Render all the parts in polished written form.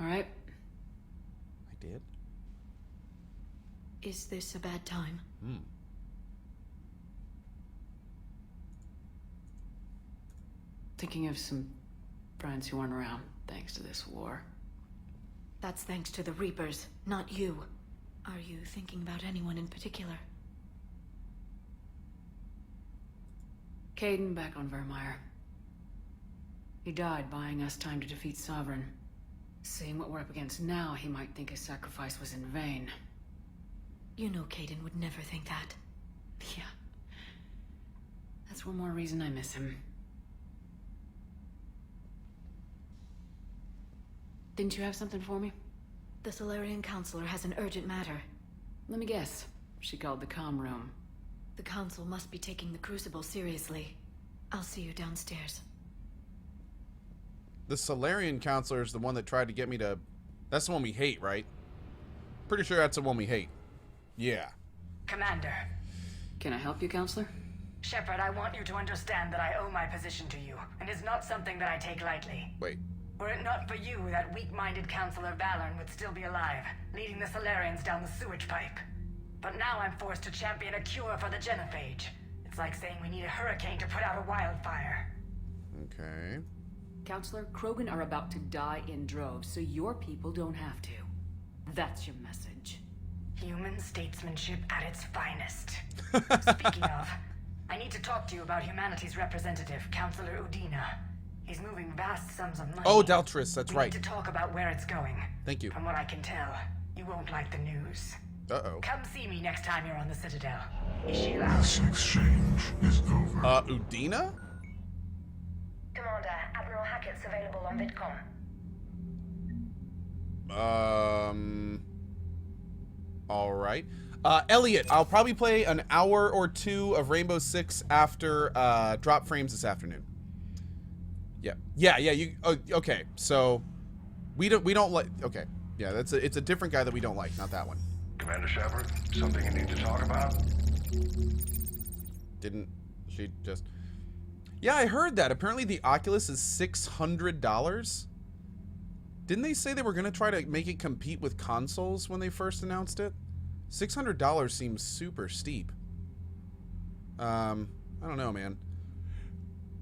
All right? I did? Is this a bad time? Thinking of some friends who aren't around, thanks to this war. That's thanks to the Reapers, not you. Are you thinking about anyone in particular? Caden back on Vermeer. He died buying us time to defeat Sovereign. Seeing what we're up against now, he might think his sacrifice was in vain. You know Caden would never think that. Yeah. That's one more reason I miss him. Didn't you have something for me? The Solarian Counselor has an urgent matter. Let me guess. She called the comm room. The Council must be taking the Crucible seriously. I'll see you downstairs. The Solarian Counselor is the one that tried to get me to... That's the one we hate, right? Pretty sure that's the one we hate. Yeah. Commander. Can I help you, Counselor? Shepard, I want you to understand that I owe my position to you, and it's not something that I take lightly. Wait. Were it not for you, that weak-minded Counselor Valorn would still be alive, leading the Solarians down the sewage pipe. But now I'm forced to champion a cure for the genophage. It's like saying we need a hurricane to put out a wildfire. Okay. Counselor, Krogan are about to die in droves, so your people don't have to. That's your message. Human statesmanship at its finest. Speaking of, I need to talk to you about humanity's representative, Counselor Udina. He's moving vast sums of money. Oh, Daltris, that's We right. need to talk about where it's going. Thank you. From what I can tell, you won't like the news. Uh-oh. Come see me next time you're on the Citadel. Is she allowed? This exchange is over. Udina? Commander, Admiral Hackett's available on VidCom. Alright. Elliot, I'll probably play an hour or two of Rainbow Six after, drop frames this afternoon. Yeah, you, okay, so, we don't like, okay. Yeah, it's a different guy that we don't like, not that one. Commander Shepard, something you need to talk about? Didn't she just... Yeah, I heard that. Apparently the Oculus is $600. Didn't they say they were going to try to make it compete with consoles when they first announced it? $600 seems super steep. I don't know, man.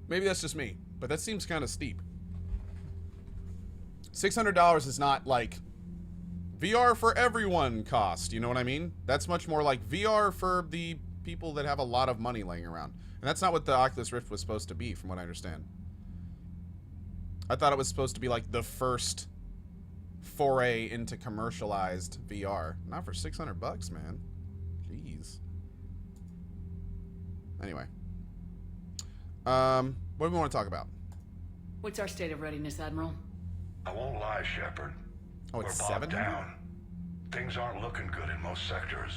Maybe that's just me, but that seems kind of steep. $600 is not like VR for everyone cost, you know what I mean? That's much more like VR for the people that have a lot of money laying around. And that's not what the Oculus Rift was supposed to be, from what I understand. I thought it was supposed to be like the first foray into commercialized VR. Not for 600 bucks, man. Jeez. Anyway. What do we want to talk about? What's our state of readiness, Admiral? I won't lie, Shepard. Oh, it's We're bogged 700? down. Things aren't looking good in most sectors.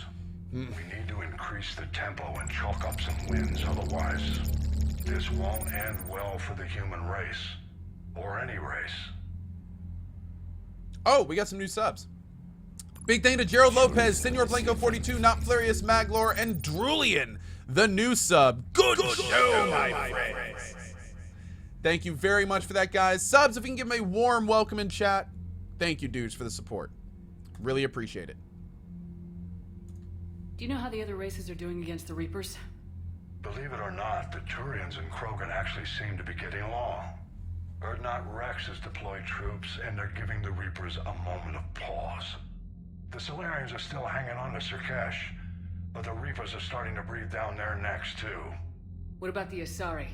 We need to increase the tempo and chalk up some wins, otherwise this won't end well for the human race. Or any race. Oh, we got some new subs. Big thank you to Gerald Lopez, Senor Blanco 42, Not Flarius Maglor, and Drulian, the new sub. Good show, my friends. Thank you very much for that, guys. Subs, if you can give me a warm welcome in chat. Thank you, dudes, for the support. Really appreciate it. Do you know how the other races are doing against the Reapers? Believe it or not, the Turians and Krogan actually seem to be getting along. Urdnot Rex has deployed troops, and they're giving the Reapers a moment of pause. The Solarians are still hanging on to Sirkesh, but the Reapers are starting to breathe down their necks, too. What about the Asari?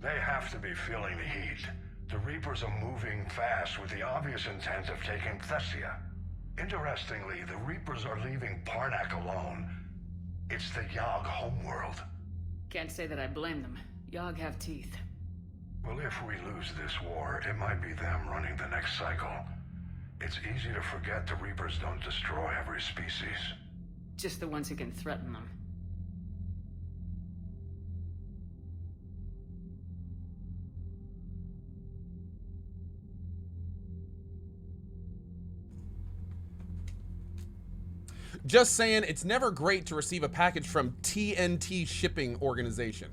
They have to be feeling the heat. The Reapers are moving fast with the obvious intent of taking Thessia. Interestingly, the Reapers are leaving Parnak alone. It's the Yogg homeworld. Can't say that I blame them. Yogg have teeth. Well, if we lose this war, it might be them running the next cycle. It's easy to forget the Reapers don't destroy every species. Just the ones who can threaten them. Just saying, it's never great to receive a package from TNT Shipping Organization.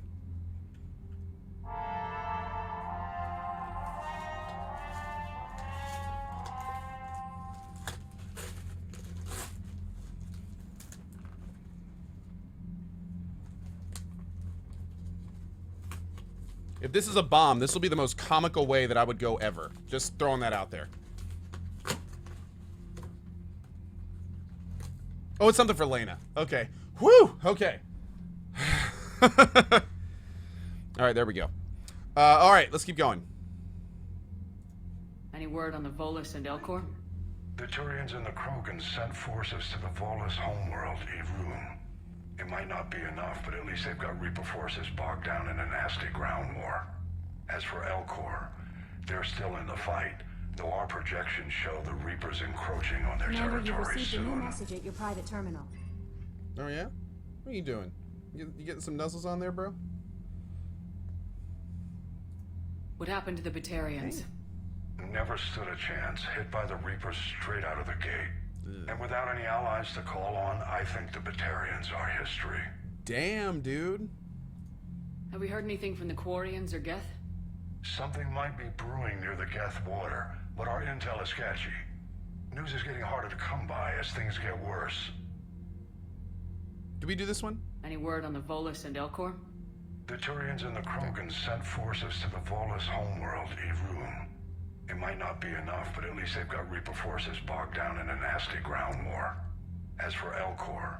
If this is a bomb, this will be the most comical way that I would go ever. Just throwing that out there. Oh, it's something for Lena. Okay. Whew! Okay. Alright, there we go. Alright, let's keep going. Any word on the Volus and Elcor? The Turians and the Krogans sent forces to the Volus homeworld, Evrun. It might not be enough, but at least they've got Reaper forces bogged down in a nasty ground war. As for Elcor, they're still in the fight, though our projections show the Reapers encroaching on their Commander, you've territory received a new soon. message at your private terminal. Oh, yeah? What are you doing? You getting some nuzzles on there, bro? What happened to the Batarians? Never stood a chance, hit by the Reapers straight out of the gate. And without any allies to call on, I think the Batarians are history. Damn, dude. Have we heard anything from the Quarians or Geth? Something might be brewing near the Geth water, but our intel is sketchy. News is getting harder to come by as things get worse. Did we do this one? Any word on the Volus and Elcor? The Turians and the Krogans sent forces to the Volus homeworld, Evrun. It might not be enough, but at least they've got Reaper forces bogged down in a nasty ground war. As for Elcor,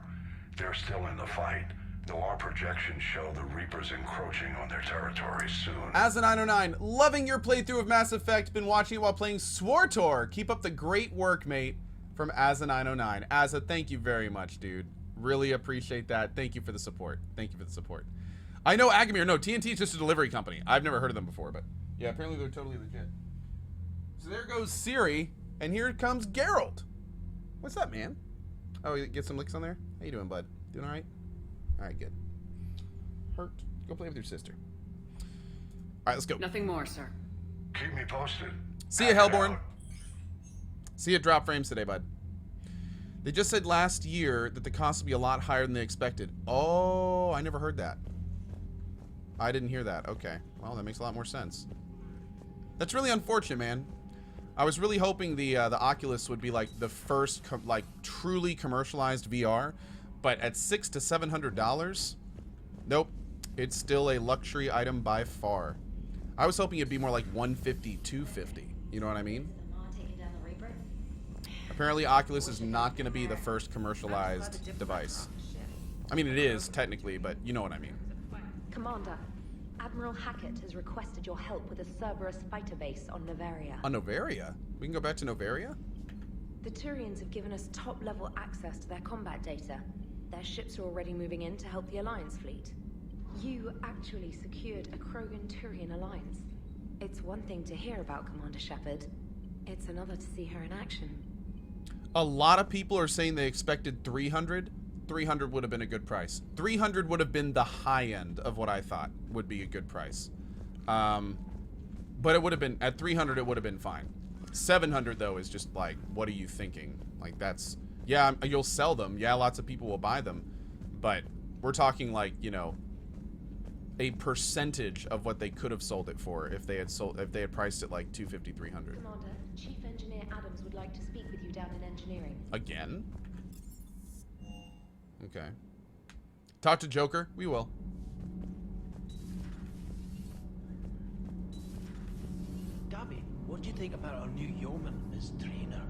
they're still in the fight, though our projections show the Reapers encroaching on their territory soon. Asa909, loving your playthrough of Mass Effect. Been watching it while playing Swartor. Keep up the great work, mate. From Asa909. Asa, thank you very much, dude. Really appreciate that. Thank you for the support. Thank you for the support. I know Agamir. No, TNT is just a delivery company. I've never heard of them before, but yeah, apparently they're totally legit. So there goes Ciri, and here comes Geralt. What's up, man? Oh, you get some licks on there? How you doing, bud? Doing all right? All right, good. Hurt. Go play with your sister. All right, let's go. Nothing more, sir. Keep me posted. See ya, Hellborn. See ya, drop frames today, bud. They just said last year that the cost would be a lot higher than they expected. Oh, I never heard that. I didn't hear that. Okay. Well, that makes a lot more sense. That's really unfortunate, man. I was really hoping the Oculus would be like the first truly commercialized VR, but at $600 to $700, nope, it's still a luxury item by far. I was hoping it'd be more like $150, $250. You know what I mean? Apparently, Oculus is not going to be the first commercialized device. I mean, it is technically, but you know what I mean. Commander, Admiral Hackett has requested your help with a Cerberus fighter base on Novaria. On Novaria? We can go back to Novaria? The Turians have given us top-level access to their combat data. Their ships are already moving in to help the Alliance fleet. You actually secured a Krogan-Turian alliance. It's one thing to hear about Commander Shepard. It's another to see her in action. A lot of people are saying they expected 300. 300 would have been a good price. 300 would have been the high end of what I thought would be a good price. But it would have been, at 300 it would have been fine. 700 though is just like, what are you thinking? Like that's, yeah, you'll sell them. Yeah, lots of people will buy them. But we're talking like, you know, a percentage of what they could have sold it for if they had priced it like 250, 300. Commander, Chief Engineer Adams would like to speak with you down in engineering. Again? Okay. Talk to Joker? We will. Dabby, what do you think about our new yeoman, Miss Trainer?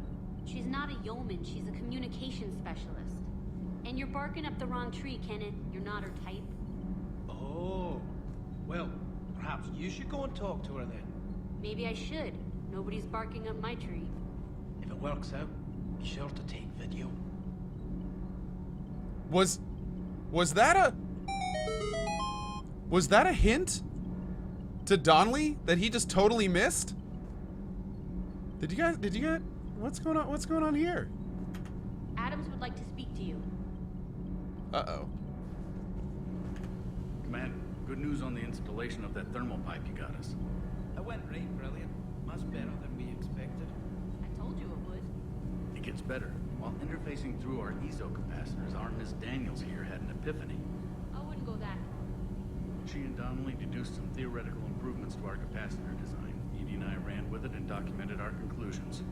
She's not a yeoman, she's a communications specialist. And you're barking up the wrong tree, Kenan. You're not her type. Oh, well, perhaps you should go and talk to her then. Maybe I should. Nobody's barking up my tree. If it works out, be sure to take video. Was that a hint to Donnelly that he just totally missed? Did you guys what's going on here? Adams would like to speak to you. Uh-oh. Commander, good news on the installation of that thermal pipe you got us. It went right brilliant. Much better than we expected. I told you it would. It gets better. While interfacing through our ESO capacitors, our Miss Daniels here had an epiphany. I wouldn't go that far. She and Donnelly deduced some theoretical improvements to our capacitor design. Edie and I ran with it and documented our conclusions.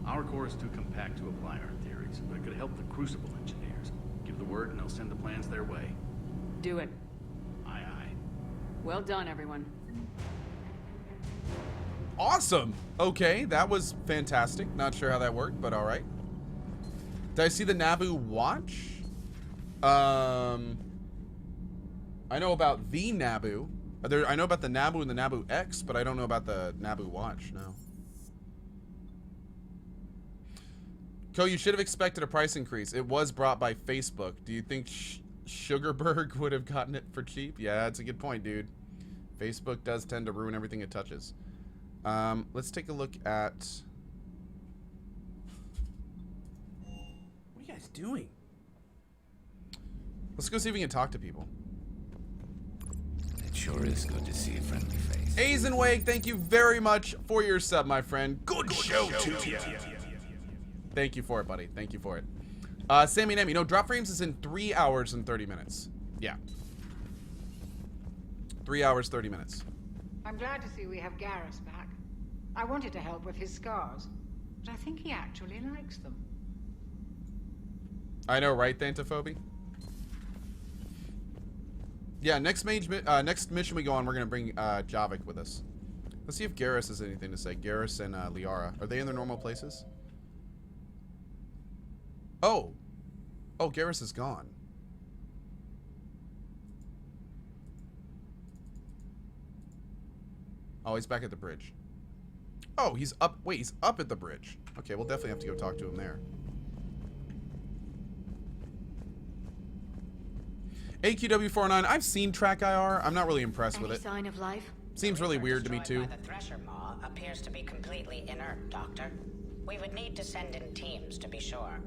Our core is too compact to apply our theories, but it could help the Crucible engineers. Give the word and they'll send the plans their way. Do it. Aye, aye. Well done, everyone. Awesome. Okay, that was fantastic. Not sure how that worked, but all right. Did I see the Naboo watch? I know about the Naboo. I know about the Naboo and the Naboo X, but I don't know about the Naboo watch. No. Co, you should have expected a price increase. It was brought by Facebook. Do you think Sugarberg would have gotten it for cheap? Yeah, that's a good point, dude. Facebook does tend to ruin everything it touches. Let's take a look at... What are you guys doing? Let's go see if we can talk to people. It sure is good to see a friendly face. Azenwake, thank you very much for your sub, my friend. Good show to you. Thank you for it, buddy. Thank you for it. Sammy Nemi, no, Drop Frames is in 3 hours and 30 minutes. Yeah. 3 hours, 30 minutes. I'm glad to see we have Garrus back. I wanted to help with his scars, but I think he actually likes them. I know, right, Thantophobia? Yeah, next mission we go on, we're gonna bring Javik with us. Let's see if Garrus has anything to say. Garrus and Liara. Are they in their normal places? Oh. Oh, Garrus is gone. Oh, he's back at the bridge. Oh, he's up. Wait, he's up at the bridge. Okay, we'll definitely have to go talk to him there. AQW49, I've seen Track IR. I'm not really impressed with it. Sign of life? Seems really weird to me, too. The Thresher Maw appears to be completely inert, Doctor. We would need to send in teams to be sure.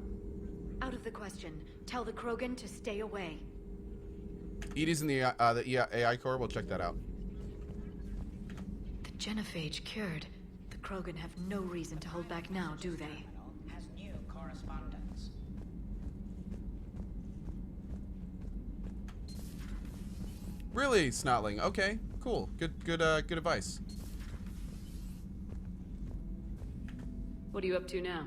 Out of the question. Tell the Krogan to stay away. Edie's in the AI core. We'll check that out. The genophage cured. The Krogan have no reason to hold back now, do they? Has new correspondence. Really, Snotling? Okay, cool. Good advice. What are you up to now?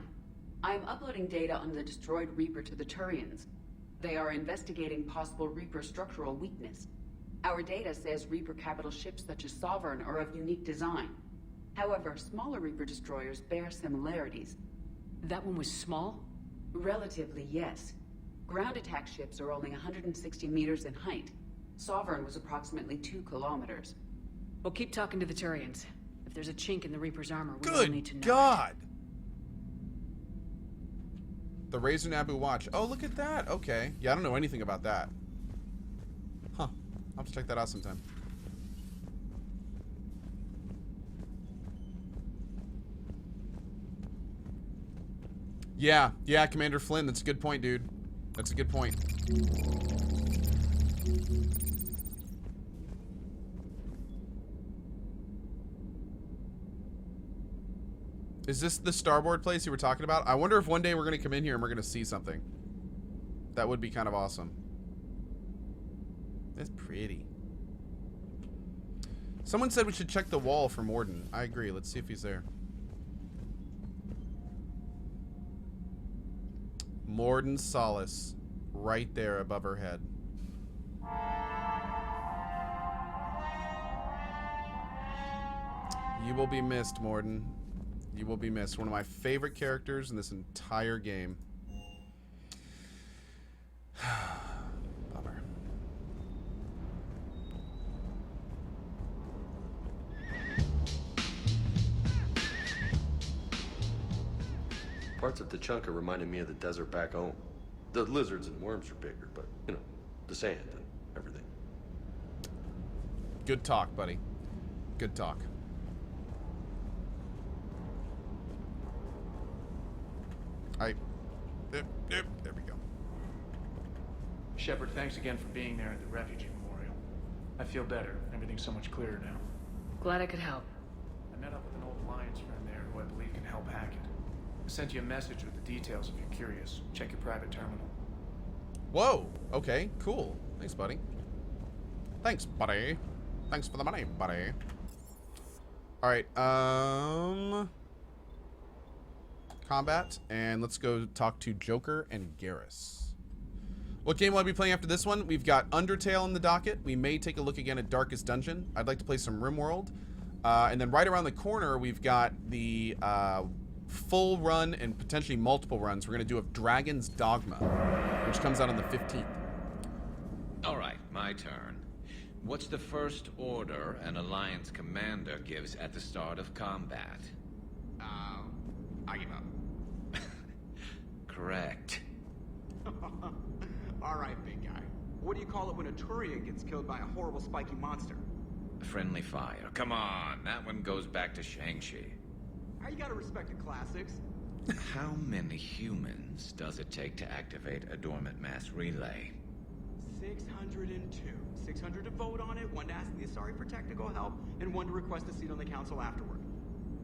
I'm uploading data on the destroyed Reaper to the Turians. They are investigating possible Reaper structural weakness. Our data says Reaper capital ships such as Sovereign are of unique design. However, smaller Reaper destroyers bear similarities. That one was small? Relatively, yes. Ground attack ships are only 160 meters in height. Sovereign was approximately 2 kilometers. Well, keep talking to the Turians. If there's a chink in the Reaper's armor, we all need to know. Good God! The Razor Naboo watch. Oh, look at that. Okay. Yeah, I don't know anything about that. Huh. I'll have to check that out sometime. Yeah, Commander Flynn. That's a good point, dude. That's a good point. Is this the starboard place you were talking about? I wonder if one day we're going to come in here and we're going to see something. That would be kind of awesome. That's pretty. Someone said we should check the wall for Morden. I agree. Let's see if he's there. Morden Solace. Right there above her head. You will be missed, Morden. You will be missed. One of my favorite characters in this entire game. Bummer. Parts of Tachanka reminded me of the desert back home. The lizards and worms are bigger, but, you know, the sand and everything. Good talk, buddy. Good talk. There we go. Shepard, thanks again for being there at the refugee memorial. I feel better. Everything's so much clearer now. Glad I could help. I met up with an old Alliance friend there who I believe can help hack it. I sent you a message with the details if you're curious. Check your private terminal. Whoa. Okay, cool. Thanks, buddy. Thanks, buddy. Thanks for the money, buddy. Alright, combat, and let's go talk to Joker and Garrus. What game will I be playing after this one? We've got Undertale in the docket. We may take a look again at Darkest Dungeon. I'd like to play some RimWorld. And then right around the corner, we've got the full run and potentially multiple runs we're going to do of Dragon's Dogma, which comes out on the 15th. All right, my turn. What's the first order an Alliance commander gives at the start of combat? I give up. Correct. All right, big guy. What do you call it when a Turian gets killed by a horrible spiky monster? Friendly fire. Come on, that one goes back to Shang-Chi. How you gotta respect the classics? How many humans does it take to activate a dormant mass relay? 602. 600 to vote on it, 1 to ask the Asari for technical help, and 1 to request a seat on the council afterward.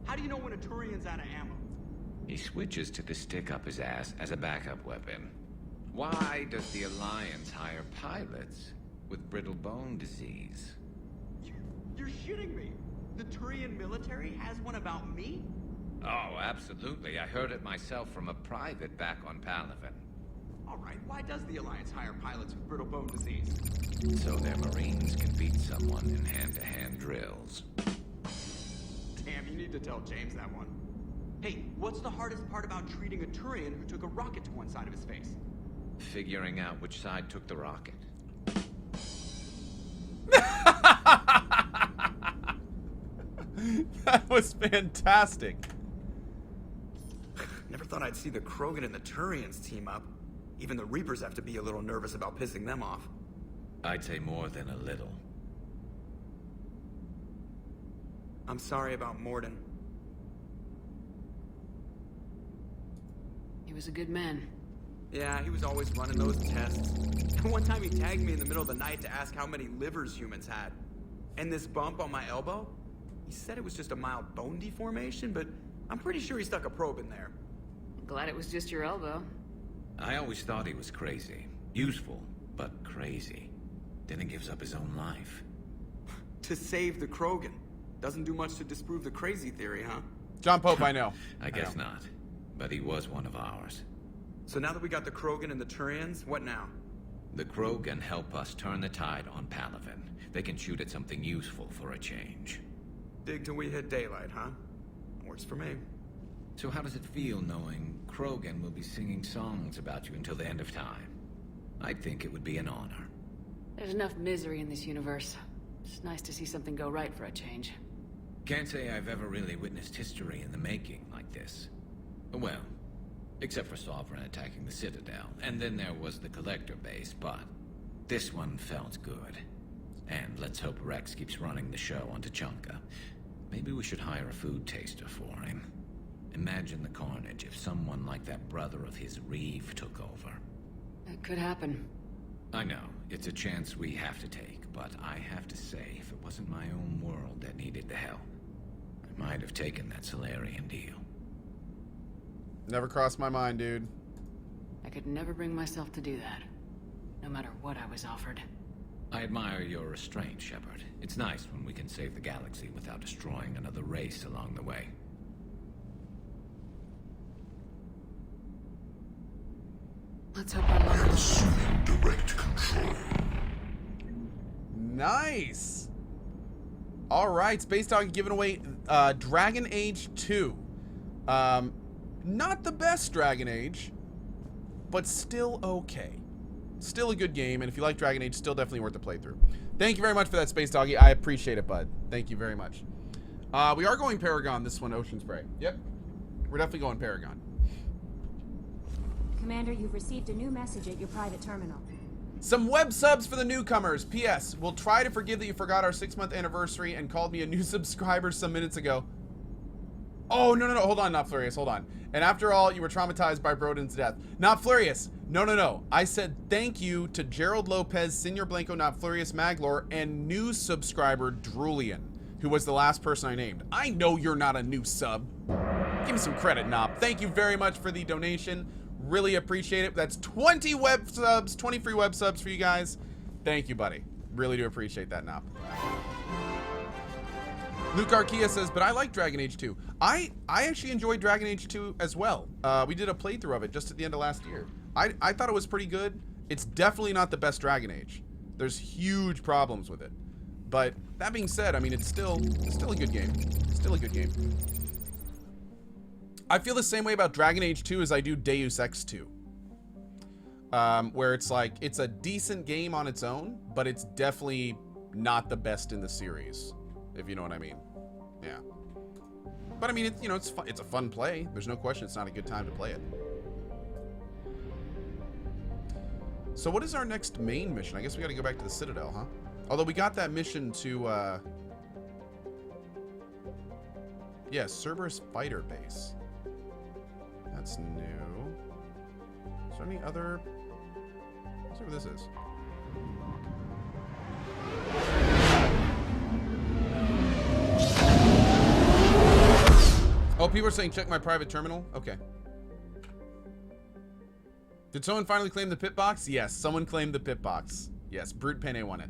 How do you know when a Turian's out of ammo? He switches to the stick up his ass as a backup weapon. Why does the Alliance hire pilots with brittle bone disease? You're shitting me! The Turian military has one about me? Oh, absolutely. I heard it myself from a private back on Palaven. Alright, why does the Alliance hire pilots with brittle bone disease? So their Marines can beat someone in hand-to-hand drills. Damn, you need to tell James that one. Hey, what's the hardest part about treating a Turian who took a rocket to one side of his face? Figuring out which side took the rocket. That was fantastic. Never thought I'd see the Krogan and the Turians team up. Even the Reapers have to be a little nervous about pissing them off. I'd say more than a little. I'm sorry about Morden. He was a good man. Yeah, he was always running those tests. One time he tagged me in the middle of the night to ask how many livers humans had. And this bump on my elbow? He said it was just a mild bone deformation, but I'm pretty sure he stuck a probe in there. Glad it was just your elbow. I always thought he was crazy. Useful, but crazy. Then he gives up his own life. To save the Krogan. Doesn't do much to disprove the crazy theory, huh? John Pope, I know. I guess not. But he was one of ours. So now that we got the Krogan and the Turians, what now? The Krogan help us turn the tide on Palaven. They can shoot at something useful for a change. Dig till we hit daylight, huh? Works for me. So how does it feel knowing Krogan will be singing songs about you until the end of time? I think it would be an honor. There's enough misery in this universe. It's nice to see something go right for a change. Can't say I've ever really witnessed history in the making like this. Well, except for Sovereign attacking the Citadel, and then there was the Collector base, but this one felt good. And let's hope Rex keeps running the show on Tachanka. Maybe we should hire a food taster for him. Imagine the carnage if someone like that brother of his, Reeve, took over. It could happen. I know, it's a chance we have to take, but I have to say, if it wasn't my own world that needed the help, I might have taken that Solarian deal. Never crossed my mind, dude. I could never bring myself to do that, no matter what I was offered. I admire your restraint, Shepard. It's nice when we can save the galaxy without destroying another race along the way. Let's hope our luck. Assuming direct control. Nice. All right, Space Dog giving away Dragon Age 2. Not the best Dragon Age, but still okay. Still a good game, and if you like Dragon Age, still definitely worth the playthrough. Thank you very much for that, Space Doggy. I appreciate it, bud. Thank you very much. We are going Paragon this one, Ocean Spray. Yep. We're definitely going Paragon. Commander, you've received a new message at your private terminal. Some web subs for the newcomers. P.S. We'll try to forgive that you forgot our 6-month anniversary and called me a new subscriber some minutes ago. Oh, no. Hold on, Not Flurious. Hold on. And after all, you were traumatized by Broden's death. Not Flurious. No. I said thank you to Gerald Lopez, Senor Blanco, Not Flurious, Maglor, and new subscriber Drulian, who was the last person I named. I know you're not a new sub. Give me some credit, Nop. Thank you very much for the donation. Really appreciate it. That's 20 web subs, 20 free web subs for you guys. Thank you, buddy. Really do appreciate that, Nop. Luke Arkia says, but I like Dragon Age 2. I actually enjoyed Dragon Age 2 as well. We did a playthrough of it just at the end of last year. I thought it was pretty good. It's definitely not the best Dragon Age. There's huge problems with it. But that being said, I mean, it's still a good game. Still a good game. I feel the same way about Dragon Age 2 as I do Deus Ex 2. Where it's like, it's a decent game on its own, but it's definitely not the best in the series, if you know what I mean. Yeah. But I mean, it's, you know, it's a fun play. There's no question it's not a good time to play it. So what is our next main mission? I guess we got to go back to the Citadel, huh? Although we got that mission to, yeah, Cerberus Fighter Base. That's new. Is there any other... Let's see what this is. Oh, people are saying check my private terminal? Okay. Did someone finally claim the pit box? Yes, someone claimed the pit box. Yes, Brute Penne won it.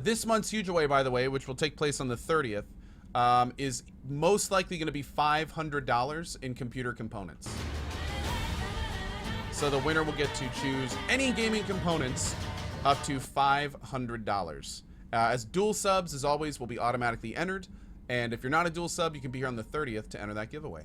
This month's Huge Away, by the way, which will take place on the 30th, is most likely going to be $500 in computer components. So the winner will get to choose any gaming components up to $500. As dual subs, as always, will be automatically entered. And if you're not a dual sub, you can be here on the 30th to enter that giveaway.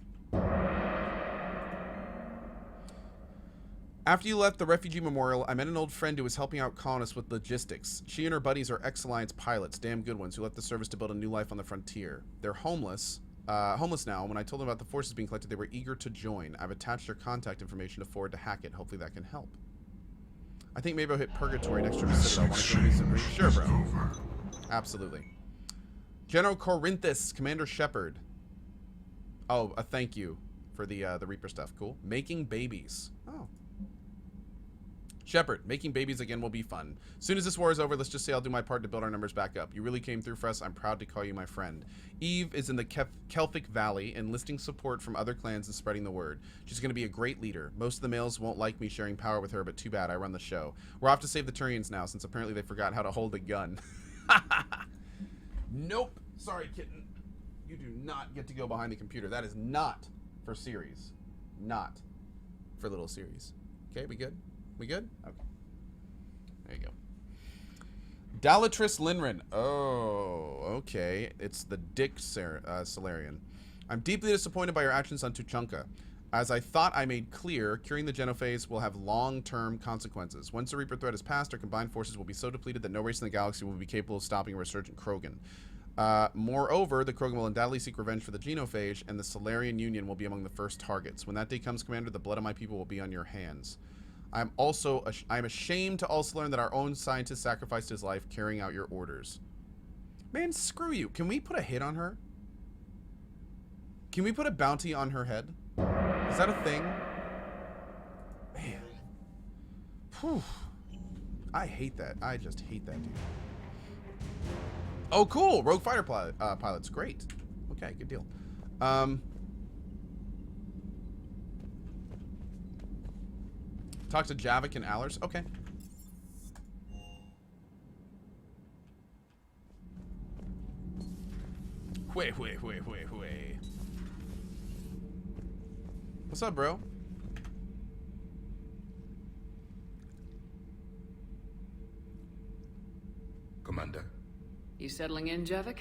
After you left the refugee memorial, I met an old friend who was helping out colonists with logistics. She and her buddies are ex-Alliance pilots, damn good ones, who left the service to build a new life on the frontier. They're homeless now. When I told them about the forces being collected, they were eager to join. I've attached their contact information to forward to Hackett. Hopefully that can help. I think maybe I'll hit Purgatory next to the Citadel. Want to go do some research? Sure, bro. Absolutely. General Corinthus, Commander Shepard. Oh, a thank you for the Reaper stuff. Cool. Making babies. Oh. Shepard, making babies again will be fun. Soon as this war is over, let's just say I'll do my part to build our numbers back up. You really came through for us. I'm proud to call you my friend. Eve is in the Kelphic Valley, enlisting support from other clans and spreading the word. She's going to be a great leader. Most of the males won't like me sharing power with her, but too bad. I run the show. We're off to save the Turians now, since apparently they forgot how to hold a gun. Nope. Sorry, kitten. You do not get to go behind the computer. That is not for series. Not for little series. Okay, we good? We good? Okay. There you go. Dalatris Linren. Oh, okay. It's the Dick Solarian. I'm deeply disappointed by your actions on Tuchanka. As I thought I made clear, curing the Genophage will have long-term consequences. Once the Reaper threat is past, our combined forces will be so depleted that no race in the galaxy will be capable of stopping a resurgent Krogan. Moreover, the Krogan will undoubtedly seek revenge for the Genophage, and the Solarian Union will be among the first targets. When that day comes, Commander, the blood of my people will be on your hands. I'm ashamed to also learn that our own scientist sacrificed his life carrying out your orders. Man, screw you. Can we put a hit on her? Can we put a bounty on her head? Is that a thing? Man. Whew. I hate that. I just hate that, dude. Oh, cool. Rogue fighter pilot's great. Okay, good deal. Talk to Javik and Allers. Okay. Wait. What's up, bro? Commander. You settling in, Javik?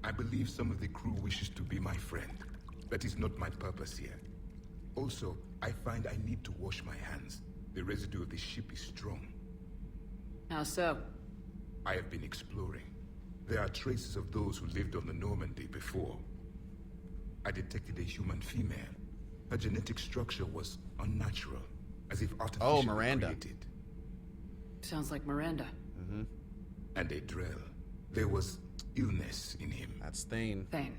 I believe some of the crew wishes to be my friend. That is not my purpose here. Also, I find I need to wash my hands. The residue of the ship is strong. How so? I have been exploring. There are traces of those who lived on the Normandy before. I detected a human female. Her genetic structure was unnatural, as if artificially created. Sounds like Miranda. Mm-hmm. And a Drell. There was illness in him. That's Thane. Thane.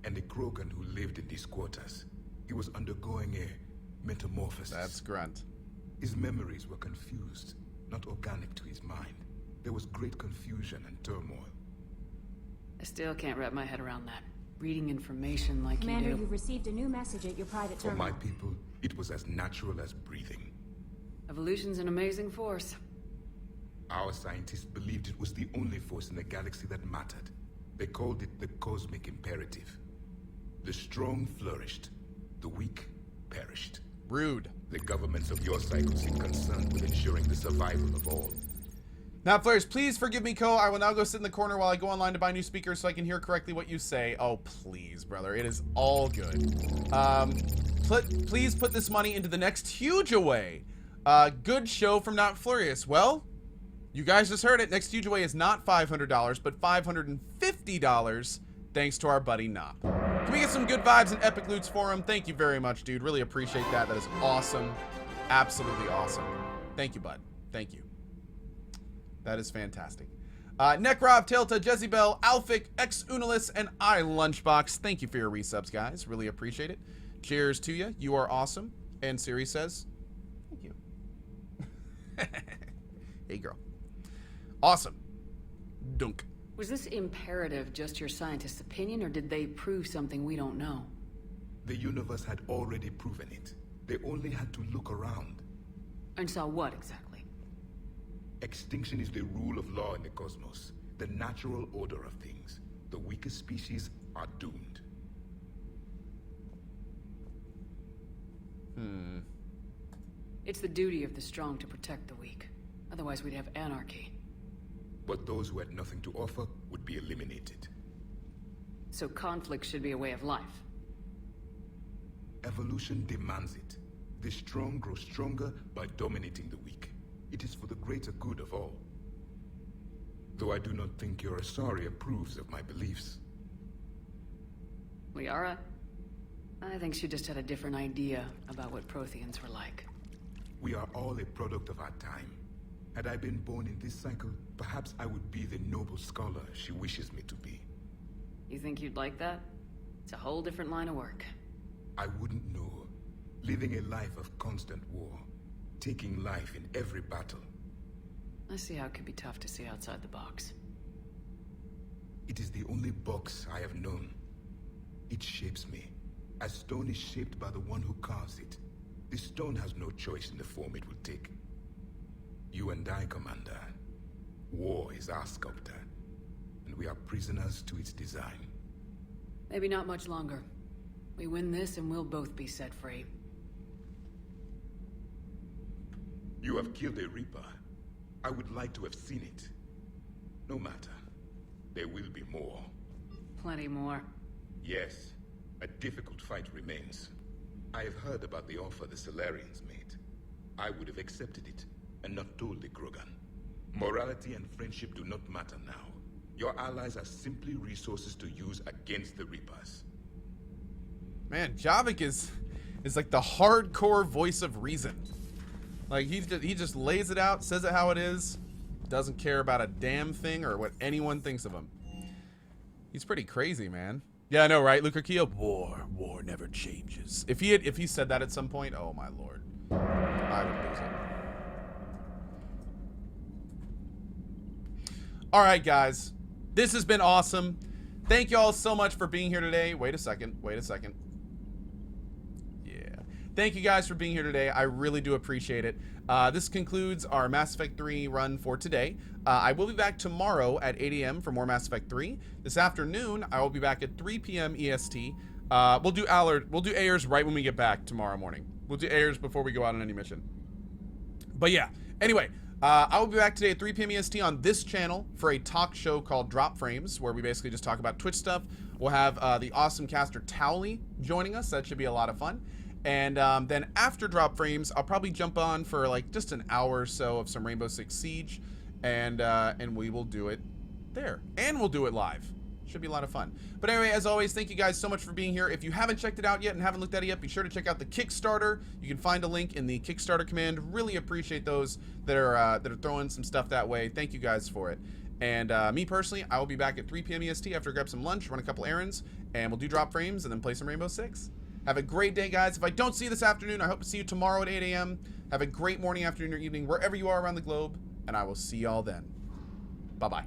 And a Krogan who lived in these quarters. He was undergoing a metamorphosis. That's Grunt. His memories were confused, not organic to his mind. There was great confusion and turmoil. I still can't wrap my head around that. Reading information like Commander, you do. you've received a new message at your private For terminal. my people, it was as natural as breathing. Evolution's an amazing force. Our scientists believed it was the only force in the galaxy that mattered. They called it the cosmic imperative. The strong flourished, the weak perished. Rude. The governments of your cycle seem concerned with ensuring the survival of all. Now, players, please forgive me, Ko. I will now go sit in the corner while I go online to buy new speakers so I can hear correctly what you say. Oh, please, brother. It is all good. Please put this money into the next huge away. Good show from Not Furious. Well, you guys just heard it. Next huge away is not $500, but $550 thanks to our buddy Nop. Can we get some good vibes and epic loots for him? Thank you very much, dude. Really appreciate that. That is awesome. Absolutely awesome. Thank you, bud. Thank you. That is fantastic. Necrov, Telta, Jezebel, Alphic, X Unalis, and I Lunchbox. Thank you for your resubs, guys. Really appreciate it. Cheers to you. You are awesome. And Siri says, thank you. Hey, girl. Awesome. Dunk. Was this imperative just your scientist's opinion, or did they prove something we don't know? The universe had already proven it. They only had to look around. And saw what exactly? Extinction is the rule of law in the cosmos, the natural order of things. The weakest species are doomed. It's the duty of the strong to protect the weak. Otherwise, we'd have anarchy. But those who had nothing to offer would be eliminated. So conflict should be a way of life. Evolution demands it. The strong grow stronger by dominating the weak. It is for the greater good of all. Though I do not think your Asari approves of my beliefs. Liara? I think she just had a different idea about what Protheans were like. We are all a product of our time. Had I been born in this cycle, perhaps I would be the noble scholar she wishes me to be. You think you'd like that? It's a whole different line of work. I wouldn't know. Living a life of constant war. Taking life in every battle. I see how it could be tough to see outside the box. It is the only box I have known. It shapes me, as stone is shaped by the one who carves it. The stone has no choice in the form it will take. You and I, Commander. War is our sculptor, and we are prisoners to its design. Maybe not much longer. We win this and we'll both be set free. You have killed a Reaper. I would like to have seen it. No matter. There will be more. Plenty more. Yes. A difficult fight remains. I have heard about the offer the Solarians made. I would have accepted it, and not told the Krogan. Morality and friendship do not matter now. Your allies are simply resources to use against the Reapers. Man, Javik is like the hardcore voice of reason. Like, he just lays it out, says it how it is, doesn't care about a damn thing or what anyone thinks of him. He's pretty crazy, man. Yeah, I know, right? Luca Keo, war never changes. If he said that at some point, oh my lord, I would lose it. All right, guys, this has been awesome. Thank you all so much for being here today. Wait a second. Thank you guys for being here today. I really do appreciate it. This concludes our Mass Effect 3 run for today. I will be back tomorrow at 8 a.m. for more Mass Effect 3. This afternoon, I will be back at 3 p.m. EST. We'll do Ayers right when we get back tomorrow morning. We'll do Ayers before we go out on any mission. But yeah, anyway, I will be back today at 3 p.m. EST on this channel for a talk show called Drop Frames, where we basically just talk about Twitch stuff. We'll have the awesome caster Towley joining us. That should be a lot of fun. And then after Drop Frames, I'll probably jump on for like just an hour or so of some Rainbow Six Siege, and we will do it there, and we'll do it live. Should be a lot of fun. But anyway, as always, thank you guys so much for being here. If you haven't checked it out yet and haven't looked at it yet, be sure to check out the Kickstarter. You can find a link in the Kickstarter command. Really appreciate those that are throwing some stuff that way. Thank you guys for it. And me personally, I will be back at 3 p.m. EST after I grab some lunch, run a couple errands, and we'll do Drop Frames and then play some Rainbow Six. Have a great day, guys. If I don't see you this afternoon, I hope to see you tomorrow at 8 a.m. Have a great morning, afternoon, or evening, wherever you are around the globe, and I will see y'all then. Bye-bye.